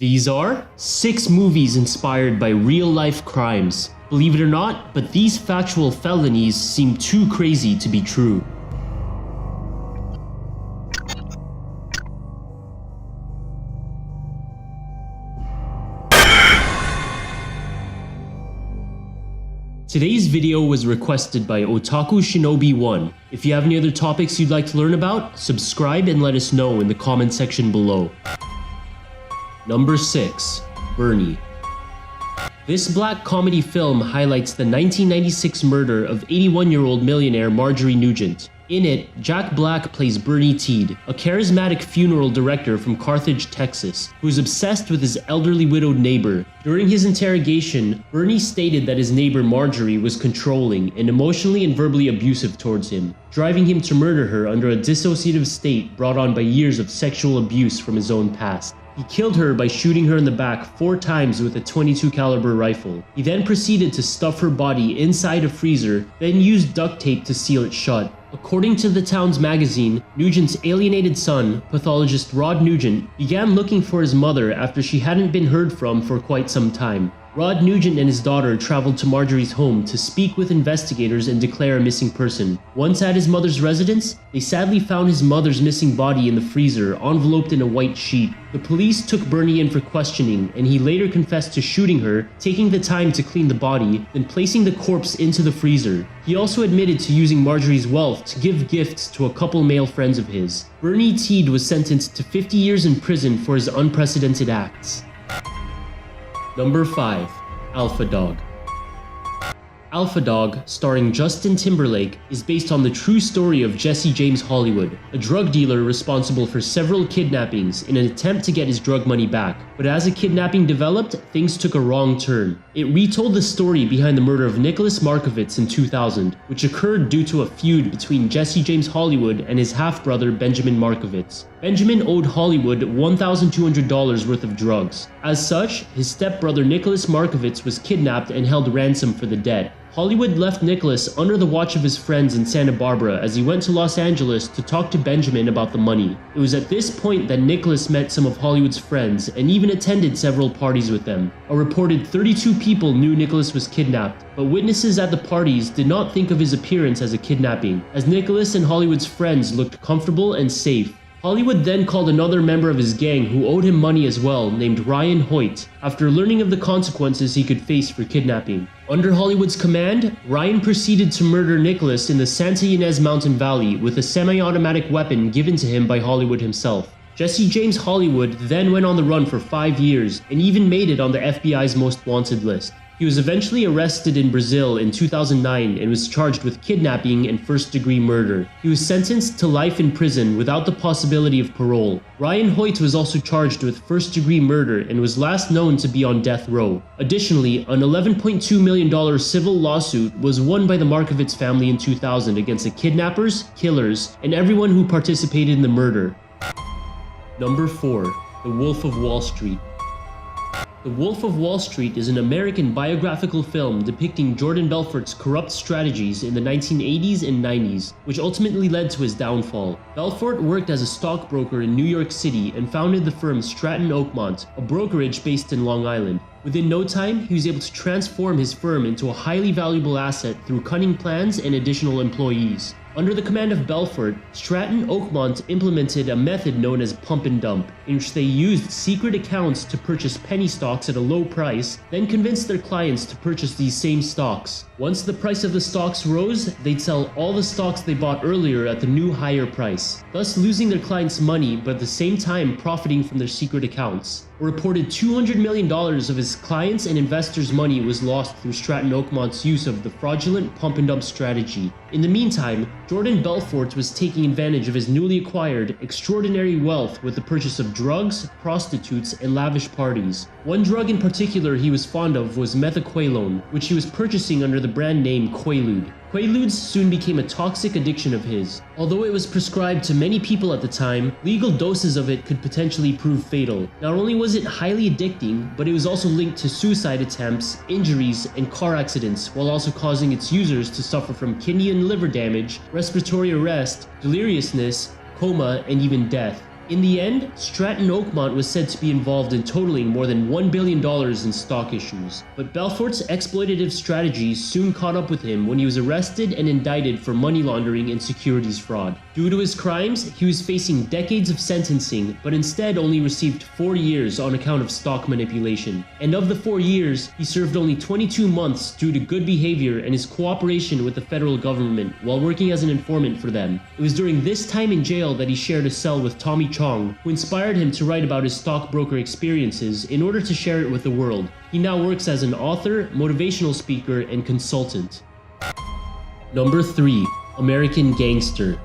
These are 6 movies inspired by real-life crimes. Believe it or not, but these factual felonies seem too crazy to be true. Today's video was requested by Otaku Shinobi 1. If you have any other topics you'd like to learn about, subscribe and let us know in the comment section below. Number 6. Bernie. This black comedy film highlights the 1996 murder of 81-year-old millionaire Marjorie Nugent. In it, Jack Black plays Bernie Teed, a charismatic funeral director from Carthage, Texas, who is obsessed with his elderly widowed neighbor. During his interrogation, Bernie stated that his neighbor Marjorie was controlling and emotionally and verbally abusive towards him, driving him to murder her under a dissociative state brought on by years of sexual abuse from his own past. He killed her by shooting her in the back 4 times with a .22 caliber rifle. He then proceeded to stuff her body inside a freezer, then used duct tape to seal it shut. According to The Towns magazine, Nugent's alienated son, pathologist Rod Nugent, began looking for his mother after she hadn't been heard from for quite some time. Rod Nugent and his daughter traveled to Marjorie's home to speak with investigators and declare a missing person. Once at his mother's residence, they sadly found his mother's missing body in the freezer, enveloped in a white sheet. The police took Bernie in for questioning, and he later confessed to shooting her, taking the time to clean the body, then placing the corpse into the freezer. He also admitted to using Marjorie's wealth to give gifts to a couple male friends of his. Bernie Teed was sentenced to 50 years in prison for his unprecedented acts. Number 5. Alpha Dog. Alpha Dog, starring Justin Timberlake, is based on the true story of Jesse James Hollywood, a drug dealer responsible for several kidnappings in an attempt to get his drug money back. But as the kidnapping developed, things took a wrong turn. It retold the story behind the murder of Nicholas Markovitz in 2000, which occurred due to a feud between Jesse James Hollywood and his half-brother Benjamin Markovitz. Benjamin owed Hollywood $1,200 worth of drugs. As such, his stepbrother Nicholas Markovitz was kidnapped and held ransom for the debt. Hollywood left Nicholas under the watch of his friends in Santa Barbara as he went to Los Angeles to talk to Benjamin about the money. It was at this point that Nicholas met some of Hollywood's friends and even attended several parties with them. A reported 32 people knew Nicholas was kidnapped, but witnesses at the parties did not think of his appearance as a kidnapping, as Nicholas and Hollywood's friends looked comfortable and safe. Hollywood then called another member of his gang who owed him money as well, named Ryan Hoyt, after learning of the consequences he could face for kidnapping. Under Hollywood's command, Ryan proceeded to murder Nicholas in the Santa Ynez Mountain Valley with a semi-automatic weapon given to him by Hollywood himself. Jesse James Hollywood then went on the run for 5 years and even made it on the FBI's most wanted list. He was eventually arrested in Brazil in 2009 and was charged with kidnapping and first-degree murder. He was sentenced to life in prison without the possibility of parole. Ryan Hoyt was also charged with first-degree murder and was last known to be on death row. Additionally, an $11.2 million civil lawsuit was won by the Markovitz family in 2000 against the kidnappers, killers, and everyone who participated in the murder. Number 4. The Wolf of Wall Street. The Wolf of Wall Street is an American biographical film depicting Jordan Belfort's corrupt strategies in the 1980s and 90s, which ultimately led to his downfall. Belfort worked as a stockbroker in New York City and founded the firm Stratton Oakmont, a brokerage based in Long Island. Within no time, he was able to transform his firm into a highly valuable asset through cunning plans and additional employees. Under the command of Belfort, Stratton Oakmont implemented a method known as pump and dump, in which they used secret accounts to purchase penny stocks at a low price, then convinced their clients to purchase these same stocks. Once the price of the stocks rose, they'd sell all the stocks they bought earlier at the new higher price, thus losing their clients' money but at the same time profiting from their secret accounts. A reported $200 million of his clients' and investors' money was lost through Stratton Oakmont's use of the fraudulent pump and dump strategy. In the meantime, Jordan Belfort was taking advantage of his newly acquired extraordinary wealth with the purchase of drugs, prostitutes, and lavish parties. One drug in particular he was fond of was methaqualone, which he was purchasing under the brand name Quaalude. Quaaludes soon became a toxic addiction of his. Although it was prescribed to many people at the time, legal doses of it could potentially prove fatal. Not only was it highly addicting, but it was also linked to suicide attempts, injuries, and car accidents, while also causing its users to suffer from kidney and liver damage, respiratory arrest, deliriousness, coma, and even death. In the end, Stratton Oakmont was said to be involved in totaling more than $1 billion in stock issues, but Belfort's exploitative strategies soon caught up with him when he was arrested and indicted for money laundering and securities fraud. Due to his crimes, he was facing decades of sentencing, but instead only received 4 years on account of stock manipulation. And of the 4 years, he served only 22 months due to good behavior and his cooperation with the federal government while working as an informant for them. It was during this time in jail that he shared a cell with Tommy Chong, who inspired him to write about his stockbroker experiences in order to share it with the world. He now works as an author, motivational speaker, and consultant. Number 3. American Gangster.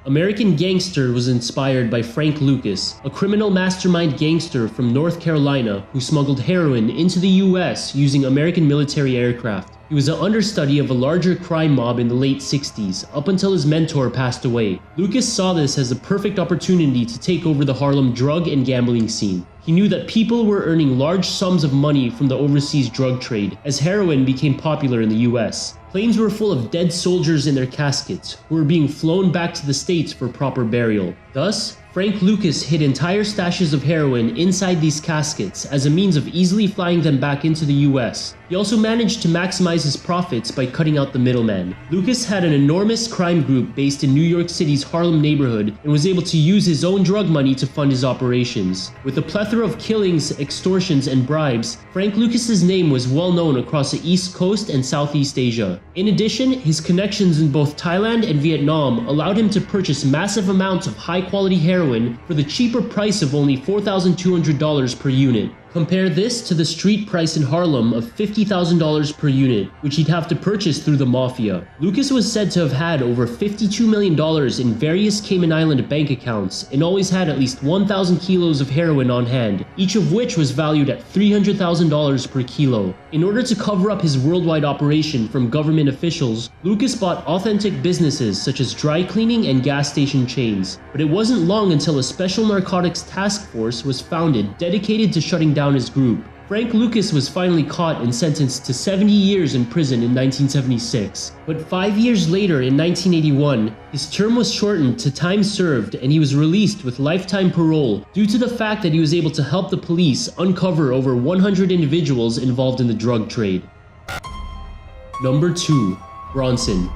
American Gangster was inspired by Frank Lucas, a criminal mastermind gangster from North Carolina who smuggled heroin into the US using American military aircraft. He was an understudy of a larger crime mob in the late 60s, up until his mentor passed away. Lucas saw this as a perfect opportunity to take over the Harlem drug and gambling scene. He knew that people were earning large sums of money from the overseas drug trade, as heroin became popular in the US. Planes were full of dead soldiers in their caskets, who were being flown back to the States for proper burial. Thus, Frank Lucas hid entire stashes of heroin inside these caskets as a means of easily flying them back into the US. He also managed to maximize his profits by cutting out the middleman. Lucas had an enormous crime group based in New York City's Harlem neighborhood and was able to use his own drug money to fund his operations. With a plethora of killings, extortions, and bribes, Frank Lucas's name was well known across the East Coast and Southeast Asia. In addition, his connections in both Thailand and Vietnam allowed him to purchase massive amounts of high-quality heroin for the cheaper price of only $4,200 per unit. Compare this to the street price in Harlem of $50,000 per unit, which he'd have to purchase through the mafia. Lucas was said to have had over $52 million in various Cayman Island bank accounts and always had at least 1,000 kilos of heroin on hand, each of which was valued at $300,000 per kilo. In order to cover up his worldwide operation from government officials, Lucas bought authentic businesses such as dry cleaning and gas station chains. But it wasn't long until a special narcotics task force was founded dedicated to shutting down his group. Frank Lucas was finally caught and sentenced to 70 years in prison in 1976. But 5 years later, in 1981, his term was shortened to time served and he was released with lifetime parole due to the fact that he was able to help the police uncover over 100 individuals involved in the drug trade. Number 2. Bronson.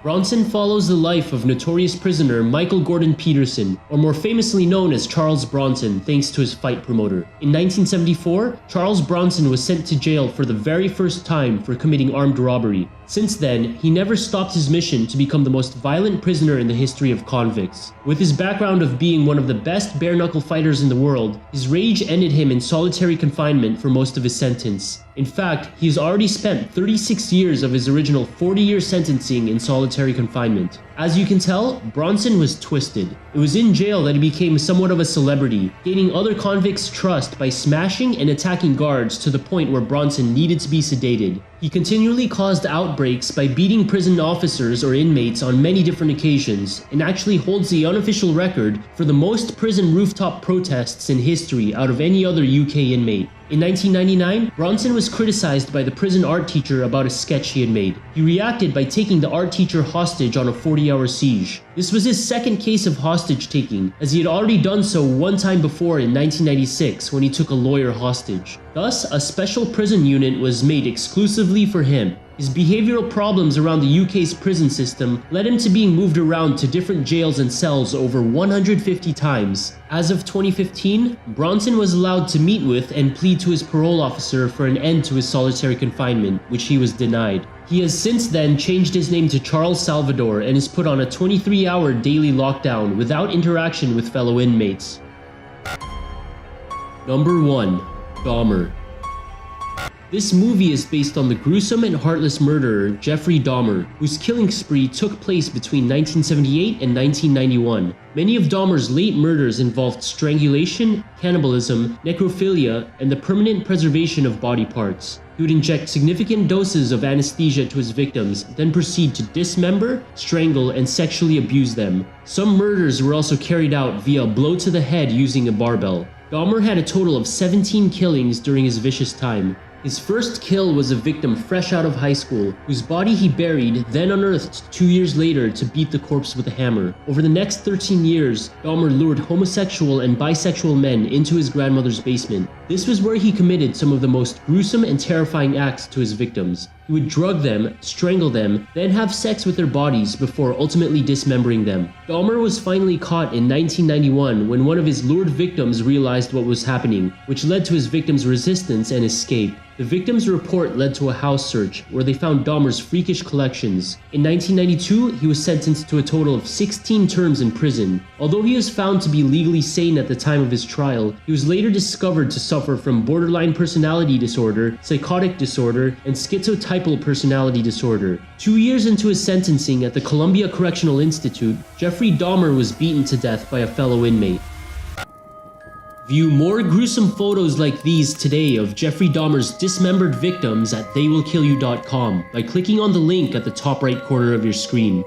Bronson follows the life of notorious prisoner Michael Gordon Peterson, or more famously known as Charles Bronson, thanks to his fight promoter. In 1974, Charles Bronson was sent to jail for the very first time for committing armed robbery. Since then, he never stopped his mission to become the most violent prisoner in the history of convicts. With his background of being one of the best bare-knuckle fighters in the world, his rage ended him in solitary confinement for most of his sentence. In fact, he has already spent 36 years of his original 40-year sentencing in solitary confinement. As you can tell, Bronson was twisted. It was in jail that he became somewhat of a celebrity, gaining other convicts' trust by smashing and attacking guards to the point where Bronson needed to be sedated. He continually caused outbreaks by beating prison officers or inmates on many different occasions, and actually holds the unofficial record for the most prison rooftop protests in history out of any other UK inmate. In 1999, Bronson was criticized by the prison art teacher about a sketch he had made. He reacted by taking the art teacher hostage on a 40-hour siege. This was his second case of hostage taking, as he had already done so one time before in 1996 when he took a lawyer hostage. Thus, a special prison unit was made exclusively for him. His behavioral problems around the UK's prison system led him to being moved around to different jails and cells over 150 times. As of 2015, Bronson was allowed to meet with and plead to his parole officer for an end to his solitary confinement, which he was denied. He has since then changed his name to Charles Salvador and is put on a 23-hour daily lockdown without interaction with fellow inmates. Number 1. Dahmer. This movie is based on the gruesome and heartless murderer Jeffrey Dahmer, whose killing spree took place between 1978 and 1991. Many of Dahmer's late murders involved strangulation, cannibalism, necrophilia, and the permanent preservation of body parts. He would inject significant doses of anesthesia to his victims, then proceed to dismember, strangle, and sexually abuse them. Some murders were also carried out via a blow to the head using a barbell. Dahmer had a total of 17 killings during his vicious time. His first kill was a victim fresh out of high school, whose body he buried, then unearthed 2 years later to beat the corpse with a hammer. Over the next 13 years, Dahmer lured homosexual and bisexual men into his grandmother's basement. This was where he committed some of the most gruesome and terrifying acts to his victims. He would drug them, strangle them, then have sex with their bodies before ultimately dismembering them. Dahmer was finally caught in 1991 when one of his lured victims realized what was happening, which led to his victim's resistance and escape. The victim's report led to a house search where they found Dahmer's freakish collections. In 1992, he was sentenced to a total of 16 terms in prison. Although he was found to be legally sane at the time of his trial, he was later discovered to suffer from borderline personality disorder, psychotic disorder, and schizotypal personality disorder. 2 years into his sentencing at the Columbia Correctional Institute, Jeffrey Dahmer was beaten to death by a fellow inmate. View more gruesome photos like these today of Jeffrey Dahmer's dismembered victims at theywillkillyou.com by clicking on the link at the top right corner of your screen.